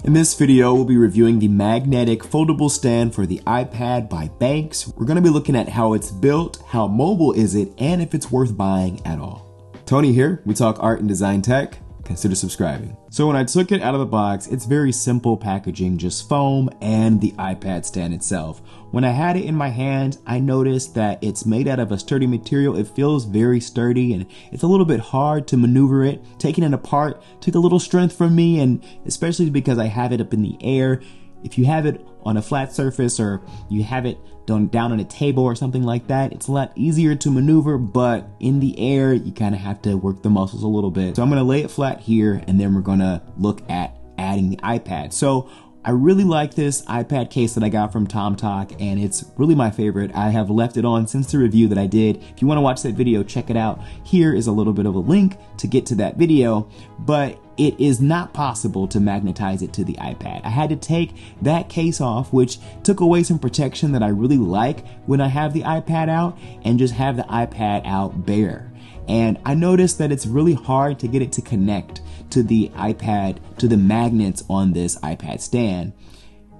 In this video, we'll be reviewing the magnetic foldable stand for the iPad by Benks. We're going to be looking at how it's built, how mobile is it, and if it's worth buying at all. Tony here, we talk art and design tech. Consider subscribing. So when I took it out of the box, it's very simple packaging, just foam and the iPad stand itself. When I had it in my hand, I noticed that it's made out of a sturdy material. It feels very sturdy and it's a little bit hard to maneuver it. Taking it apart took a little strength from me, and especially because I have it up in the air. If you have it on a flat surface or you have it down on a table or something like that, it's a lot easier to maneuver, but in the air, you kind of have to work the muscles a little bit. So I'm gonna lay it flat here, and then we're gonna look at adding the iPad. So I really like this iPad case that I got from TomTalk, and it's really my favorite. I have left it on since the review that I did. If you want to watch that video, check it out. Here is a little bit of a link to get to that video, but it is not possible to magnetize it to the iPad. I had to take that case off, which took away some protection that I really like when I have the iPad out, and just have the iPad out bare. And I noticed that it's really hard to get it to connect to the iPad, to the magnets on this iPad stand.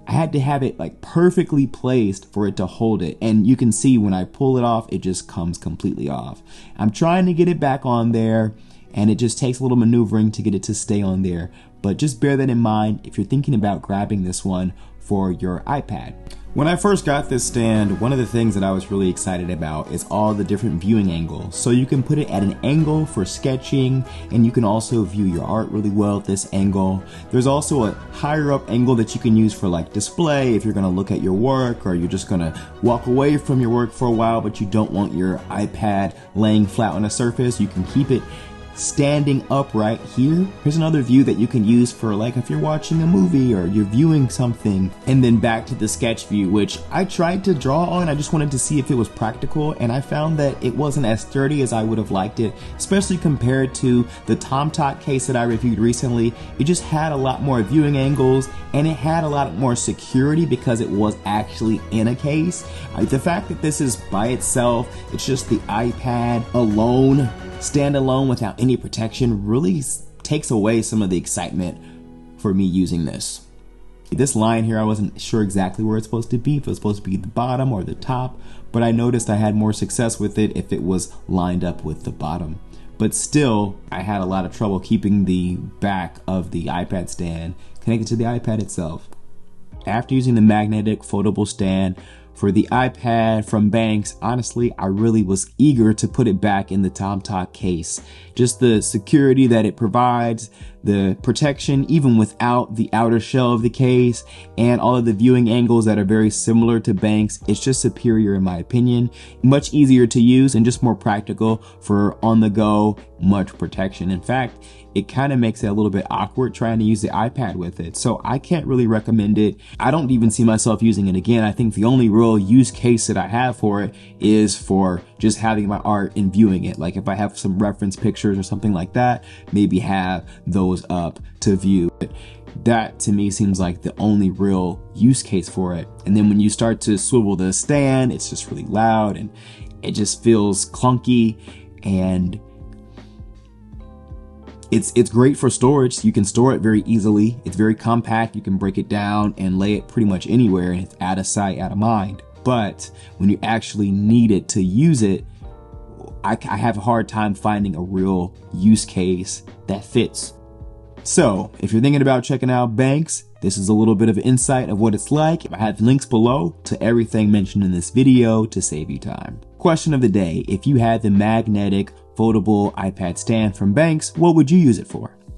I had to have it like perfectly placed for it to hold it. And you can see when I pull it off, it just comes completely off. I'm trying to get it back on there, and it just takes a little maneuvering to get it to stay on there. But just bear that in mind if you're thinking about grabbing this one for your iPad. When I first got this stand, one of the things that I was really excited about is all the different viewing angles. So you can put it at an angle for sketching, and you can also view your art really well at this angle. There's also a higher up angle that you can use for like display if you're gonna look at your work, or you're just gonna walk away from your work for a while but you don't want your iPad laying flat on a surface. You can keep it standing upright here. Here's another view that you can use for like if you're watching a movie or you're viewing something. And then back to the sketch view, which I tried to draw on. I just wanted to see if it was practical, and I found that it wasn't as sturdy as I would have liked it, especially compared to the TomTalk case that I reviewed recently. It just had a lot more viewing angles, and it had a lot more security because it was actually in a case. The fact that this is by itself, it's just the iPad alone, standalone without any protection, really takes away some of the excitement for me using this. This line here, I wasn't sure exactly where it's supposed to be, if it was supposed to be the bottom or the top, but I noticed I had more success with it if it was lined up with the bottom. But still, I had a lot of trouble keeping the back of the iPad stand connected to the iPad itself. After using the magnetic foldable stand for the iPad from Benks, honestly, I really was eager to put it back in the TomTalk case. Just the security that it provides, the protection even without the outer shell of the case, and all of the viewing angles that are very similar to Benks. It's just superior in my opinion. Much easier to use and just more practical for on the go, much protection. In fact, it kind of makes it a little bit awkward trying to use the iPad with it. So I can't really recommend it. I don't even see myself using it again. I think the only real use case that I have for it is for just having my art and viewing it. Like if I have some reference pictures or something like that, maybe have those up to view. That to me seems like the only real use case for it. And then when you start to swivel the stand, it's just really loud and it just feels clunky, and it's great for storage. You can store it very easily. It's very compact. You can break it down and lay it pretty much anywhere, and it's out of sight, out of mind. But when you actually need it to use it, I have a hard time finding a real use case that fits. So if you're thinking about checking out Benks, this is a little bit of insight of what it's like. I have links below to everything mentioned in this video to save you time. Question of the day: if you had the magnetic foldable iPad stand from Benks, what would you use it for?